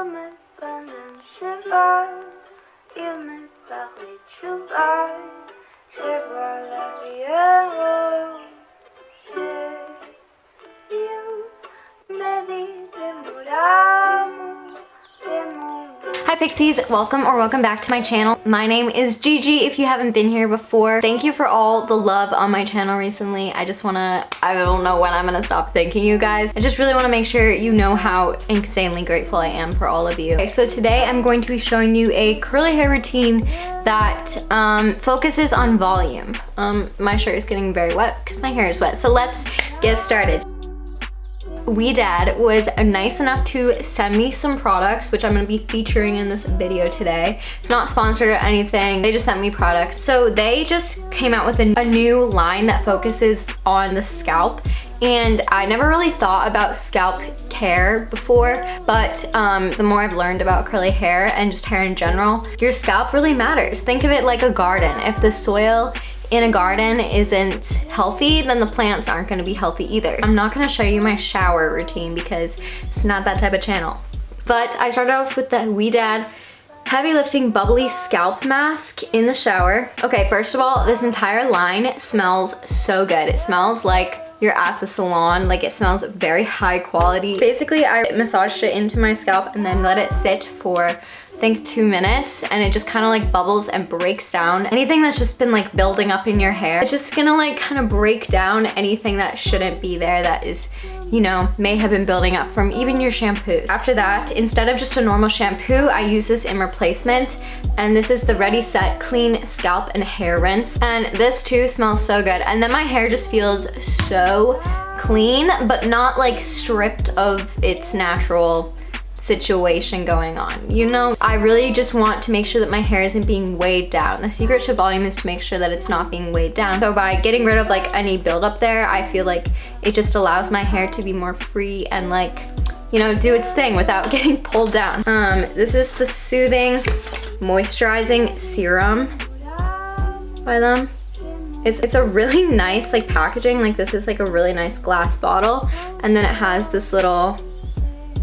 Il me pardonne ses pas, il me parlait tout bas, je vois la vie heureuse. Il me dit de mon amour, de mon. Hi Pixies, welcome back to my channel. My name is Gigi if you haven't been here before. Thank you for all the love on my channel recently. I don't know when I'm gonna stop thanking you guys. I just really wanna make sure you know how insanely grateful I am for all of you. Okay, so today I'm going to be showing you a curly hair routine that focuses on volume. My shirt is getting very wet because my hair is wet, so let's get started. ouidad was nice enough to send me some products, which I'm going to be featuring in this video today. It's not sponsored or anything, they just sent me products. So they just came out with a new line that focuses on the scalp, and I never really thought about scalp care before, but the more I've learned about curly hair and just hair in general, your scalp really matters. Think of it like a garden. If the soil in a garden isn't healthy, then the plants aren't gonna be healthy either. I'm not gonna show you my shower routine because it's not that type of channel. But I started off with the ouidad Heavy Lifting Bubbly Scalp Mask in the shower. Okay, first of all, this entire line smells so good. It smells like you're at the salon, like it smells very high quality. Basically, I massaged it into my scalp and then let it sit for I think 2 minutes, and it just kind of like bubbles and breaks down anything that's just been like building up in your hair. It's just gonna like kind of break down anything that shouldn't be there that is, you know, may have been building up from even your shampoos. After that, instead of just a normal shampoo, I use this in replacement, and this is the Ready Set Clean Scalp and Hair Rinse, and this too smells so good. And then my hair just feels so clean, but not like stripped of its natural situation going on. You know, I really just want to make sure that my hair isn't being weighed down. The secret to volume is to make sure that it's not being weighed down. So by getting rid of like any buildup there, I feel like it just allows my hair to be more free and like, you know, do its thing without getting pulled down. This is the Soothing Moisturizing Serum by them. It's a really nice like packaging. Like this is like a really nice glass bottle, and then it has this little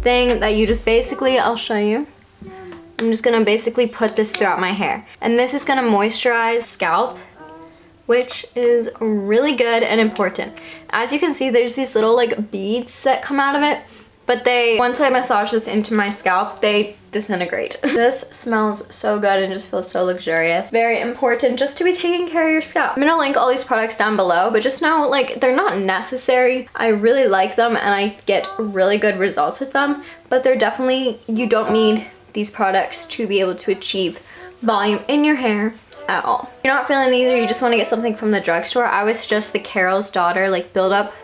thing that you just basically, I'll show you. I'm just gonna basically put this throughout my hair. And this is gonna moisturize scalp, which is really good and important. As you can see, there's these little like beads that come out of it, but once I massage this into my scalp, they disintegrate. This smells so good and just feels so luxurious. Very important just to be taking care of your scalp. I'm gonna link all these products down below, but just know like they're not necessary. I really like them and I get really good results with them, but they're definitely, you don't need these products to be able to achieve volume in your hair at all. If you're not feeling these or you just wanna get something from the drugstore, I would suggest the Carol's Daughter like build up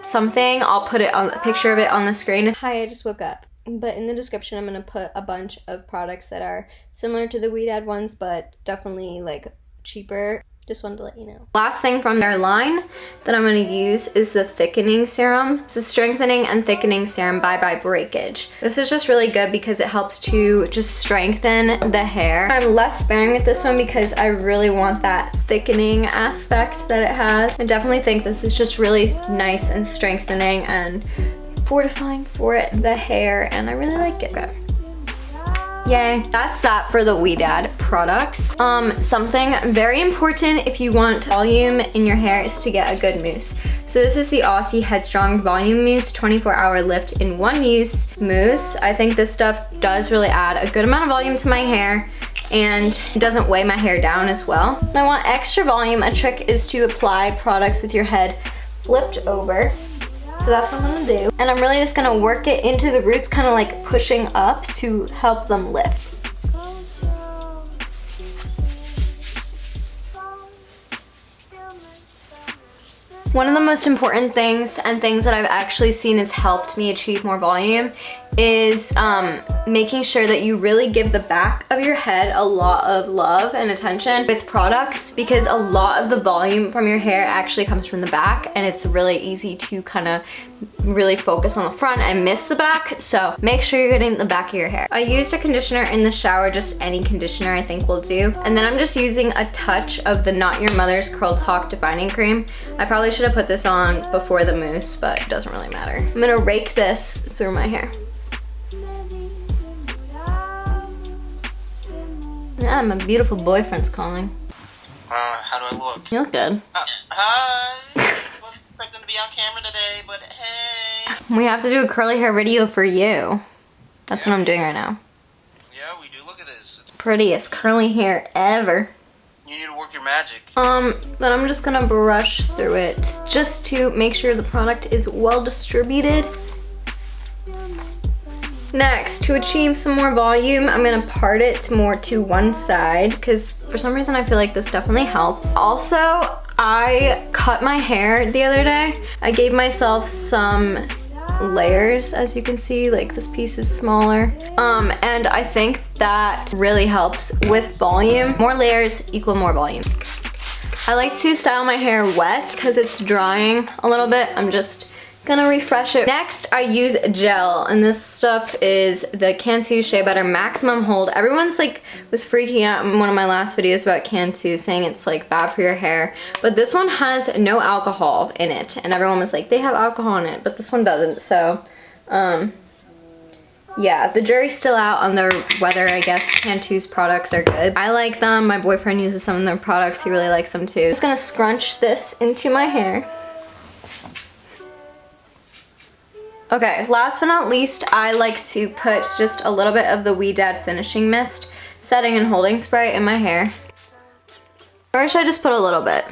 something. I'll put it on a picture of it on the screen. Hi, I just woke up. But in the description, I'm gonna put a bunch of products that are similar to the ouidad ones, but definitely like cheaper. Just wanted to let you know. Last thing from their line that I'm gonna use is the thickening serum. It's a strengthening and thickening serum by Breakage. This is just really good because it helps to just strengthen the hair. I'm less sparing with this one because I really want that thickening aspect that it has. I definitely think this is just really nice and strengthening and fortifying for the hair, and I really like it. Okay. Yay. That's that for the ouidad products. Something very important if you want volume in your hair is to get a good mousse. So this is the Aussie Headstrong Volume Mousse 24-hour lift in one use mousse. I think this stuff does really add a good amount of volume to my hair, and it doesn't weigh my hair down as well. When I want extra volume, a trick is to apply products with your head flipped over. So that's what I'm gonna do. And I'm really just gonna work it into the roots, kind of like pushing up to help them lift. One of the most important things and things that I've actually seen has helped me achieve more volume is making sure that you really give the back of your head a lot of love and attention with products, because a lot of the volume from your hair actually comes from the back, and it's really easy to kind of really focus on the front and miss the back. So make sure you're getting the back of your hair. I used a conditioner in the shower, just any conditioner I think will do. And then I'm just using a touch of the Not Your Mother's Curl Talk Defining Cream. I probably should have put this on before the mousse, but it doesn't really matter. I'm gonna rake this through my hair. Yeah, my beautiful boyfriend's calling. How do I look? You look good. Hi! Wasn't expecting to be on camera today, but hey! We have to do a curly hair video for you. That's what I'm doing right now. Yeah, we do. Look at this. It's Prettiest curly hair ever. You need to work your magic. Then I'm just gonna brush through it just to make sure the product is well distributed. Next, to achieve some more volume, I'm gonna part it more to one side because for some reason I feel like this definitely helps. Also, I cut my hair the other day. I gave myself some layers, as you can see, like this piece is smaller. And I think that really helps with volume. More layers equal more volume. I like to style my hair wet because it's drying a little bit. I'm just gonna refresh it. Next, I use gel, and this stuff is the Cantu Shea Butter Maximum Hold. Everyone's like was freaking out in one of my last videos about Cantu, saying it's like bad for your hair, but this one has no alcohol in it, and everyone was like, they have alcohol in it, but this one doesn't. So yeah, the jury's still out on whether I guess Cantu's products are good. I like them. My boyfriend uses some of their products. He really likes them too. I'm just gonna scrunch this into my hair. Okay, last but not least, I like to put just a little bit of the ouidad Finishing Mist Setting and Holding Spray in my hair. First, I just put a little bit.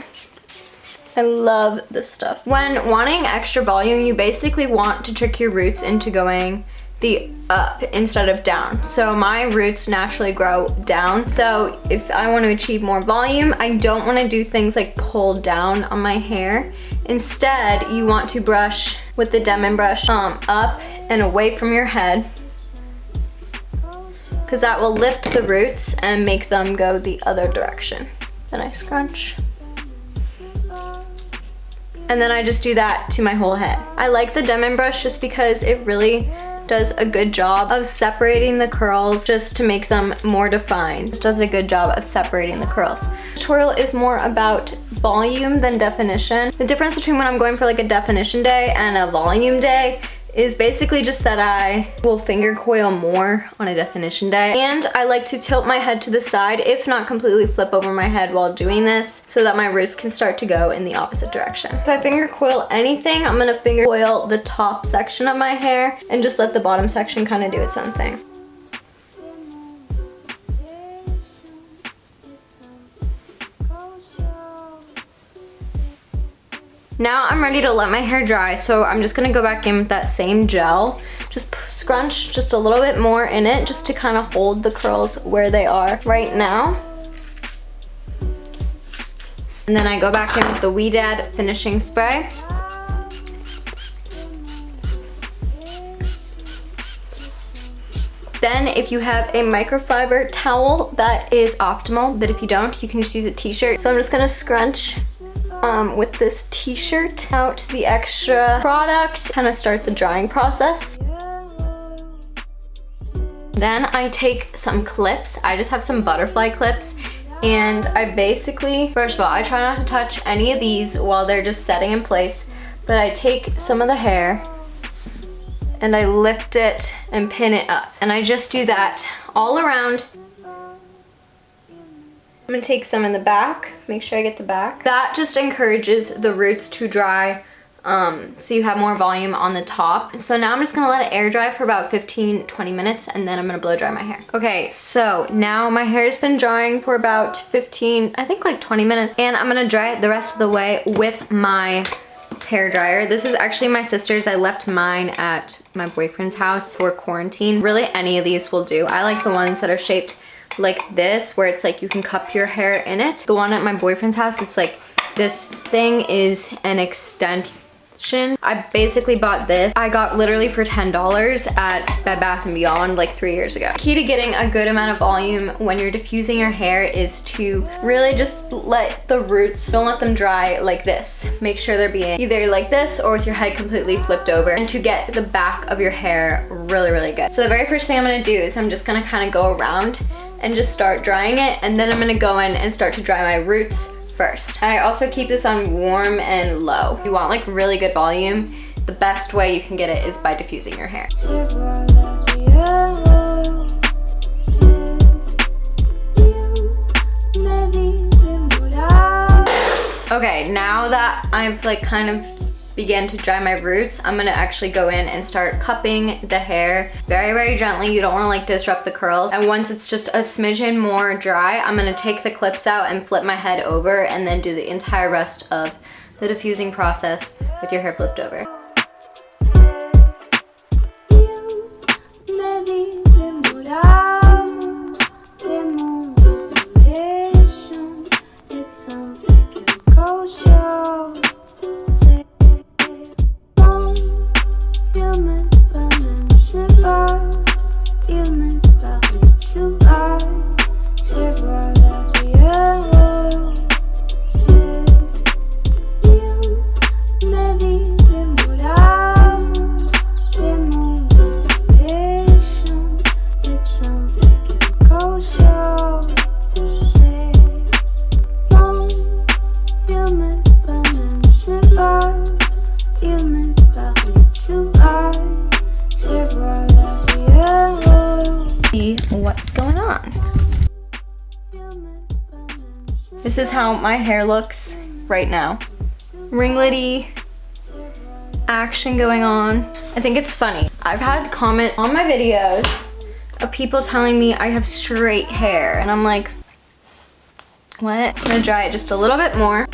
I love this stuff. When wanting extra volume, you basically want to trick your roots into going the up instead of down. So my roots naturally grow down. So if I want to achieve more volume, I don't want to do things like pull down on my hair. Instead, you want to brush with the Demon brush up and away from your head, because that will lift the roots and make them go the other direction. Then I scrunch. And then I just do that to my whole head. I like the Demon brush just because it really does a good job of separating the curls just to make them more defined. Just does a good job of separating the curls. This tutorial is more about volume than definition. The difference between when I'm going for like a definition day and a volume day is basically just that I will finger coil more on a definition day. And I like to tilt my head to the side, if not completely flip over my head while doing this, so that my roots can start to go in the opposite direction. If I finger coil anything, I'm gonna finger coil the top section of my hair and just let the bottom section kind of do its own thing. Now I'm ready to let my hair dry, so I'm just gonna go back in with that same gel. Just scrunch just a little bit more in it just to kind of hold the curls where they are right now. And then I go back in with the ouidad Finishing Spray. Then if you have a microfiber towel, that is optimal, but if you don't, you can just use a t-shirt. So I'm just gonna scrunch with this t-shirt out the extra product, kind of start the drying process. Then I take some clips. I just have some butterfly clips, and I basically, first of all, I try not to touch any of these while they're just setting in place, but I take some of the hair and I lift it and pin it up, and I just do that all around. I'm gonna take some in the back, make sure I get the back. That just encourages the roots to dry, so you have more volume on the top. So now I'm just gonna let it air dry for about 15-20 minutes, and then I'm gonna blow dry my hair. Okay, so now my hair's been drying for about 15, I think like 20 minutes, and I'm gonna dry it the rest of the way with my hair dryer. This is actually my sister's. I left mine at my boyfriend's house for quarantine. Really, any of these will do. I like the ones that are shaped like this, where it's like you can cup your hair in it. The one at my boyfriend's house, it's like this thing is an extension. I basically bought this. I got literally for $10 at Bed Bath & Beyond like 3 years ago. Key to getting a good amount of volume when you're diffusing your hair is to really just let the roots, don't let them dry like this. Make sure they're being either like this or with your head completely flipped over, and to get the back of your hair really, really good. So the very first thing I'm gonna do is I'm just gonna kind of go around and just start drying it, and then I'm gonna go in and start to dry my roots first. I also keep this on warm and low. If you want like really good volume, the best way you can get it is by diffusing your hair. Okay, now that I've like kind of began to dry my roots, I'm gonna actually go in and start cupping the hair very, very gently. You don't wanna like disrupt the curls. And once it's just a smidgen more dry, I'm gonna take the clips out and flip my head over and then do the entire rest of the diffusing process with your hair flipped over. What's going on? This is how my hair looks right now. Ringlety action going on. I think it's funny. I've had comments on my videos of people telling me I have straight hair, and I'm like, what? I'm gonna dry it just a little bit more.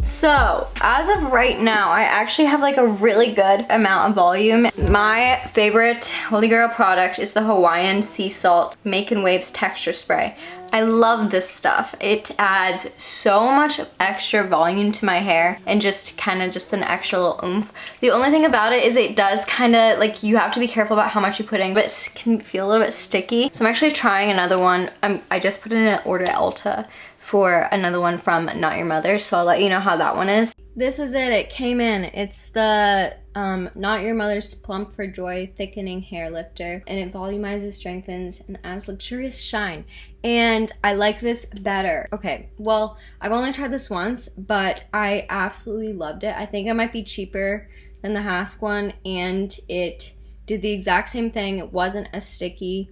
So, as of right now, I actually have like a really good amount of volume. My favorite Holy Grail product is the Hawaiian Sea Salt Making Waves Texture Spray. I love this stuff. It adds so much extra volume to my hair and just kind of just an extra little oomph. The only thing about it is it does kind of like, you have to be careful about how much you put in, but it can feel a little bit sticky. So I'm actually trying another one. I just put in an order at Ulta for another one from Not Your Mother, so I'll let you know how that one is. This is it, it came in. It's the Not Your Mother's Plump for Joy Thickening Hair Lifter, and it volumizes, strengthens, and adds luxurious shine. And I like this better. Okay, well, I've only tried this once, but I absolutely loved it. I think it might be cheaper than the Hask one, and it did the exact same thing. It wasn't as sticky.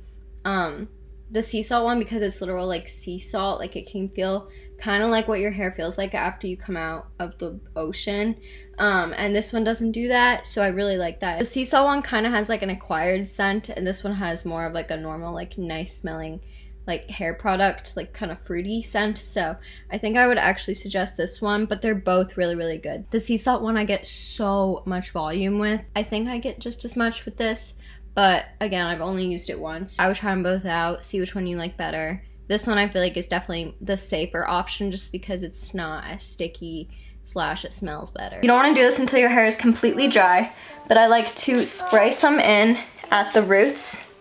The sea salt one, because it's literal like sea salt, like it can feel kind of like what your hair feels like after you come out of the ocean, and this one doesn't do that, so I really like that. The sea salt one kind of has like an acquired scent, and this one has more of like a normal, like nice smelling like hair product, like kind of fruity scent. So I think I would actually suggest this one, but they're both really, really good. The sea salt one I get so much volume with. I think I get just as much with this, but again, I've only used it once. I would try them both out, see which one you like better. This one I feel like is definitely the safer option just because it's not as sticky / it smells better. You don't want to do this until your hair is completely dry, but I like to spray some in at the roots,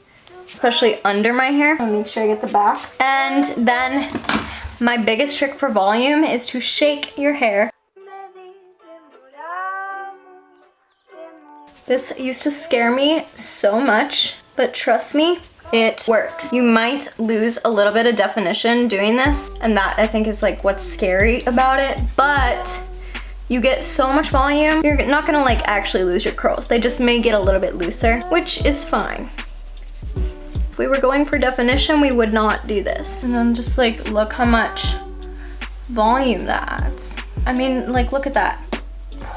especially under my hair. I'll make sure I get the back. And then my biggest trick for volume is to shake your hair. This used to scare me so much, but trust me, it works. You might lose a little bit of definition doing this, and that I think is like what's scary about it, but you get so much volume, you're not gonna like actually lose your curls. They just may get a little bit looser, which is fine. If we were going for definition, we would not do this. And then just like, look how much volume that adds. I mean, like, look at that.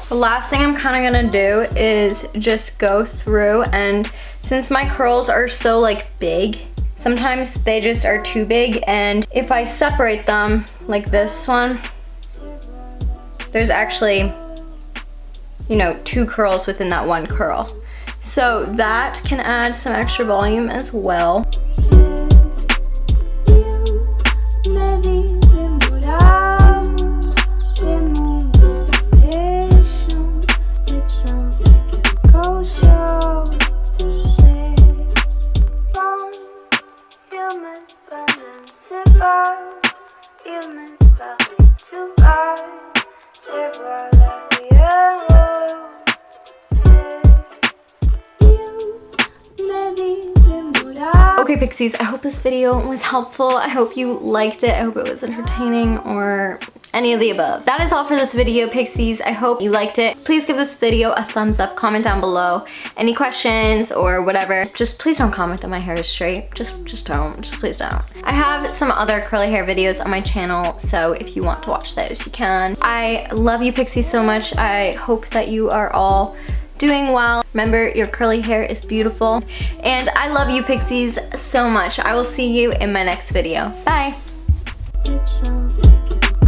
The last thing I'm kind of gonna do is just go through, and since my curls are so like big, sometimes they just are too big, and if I separate them like this one, there's actually, you know, 2 curls within that 1 curl. So that can add some extra volume as well. Okay, Pixies, I hope this video was helpful. I hope you liked it. I hope it was entertaining, or Any of the above. That is all for this video, Pixies. I hope you liked it. Please give this video a thumbs up, comment down below. Any questions or whatever, just please don't comment that my hair is straight. Just don't, just please don't. I have some other curly hair videos on my channel, so if you want to watch those, you can. I love you, Pixies, so much. I hope that you are all doing well. Remember, your curly hair is beautiful. And I love you, Pixies, so much. I will see you in my next video. Bye. It's something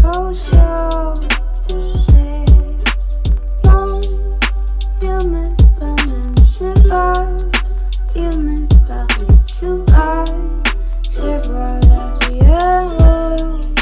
goes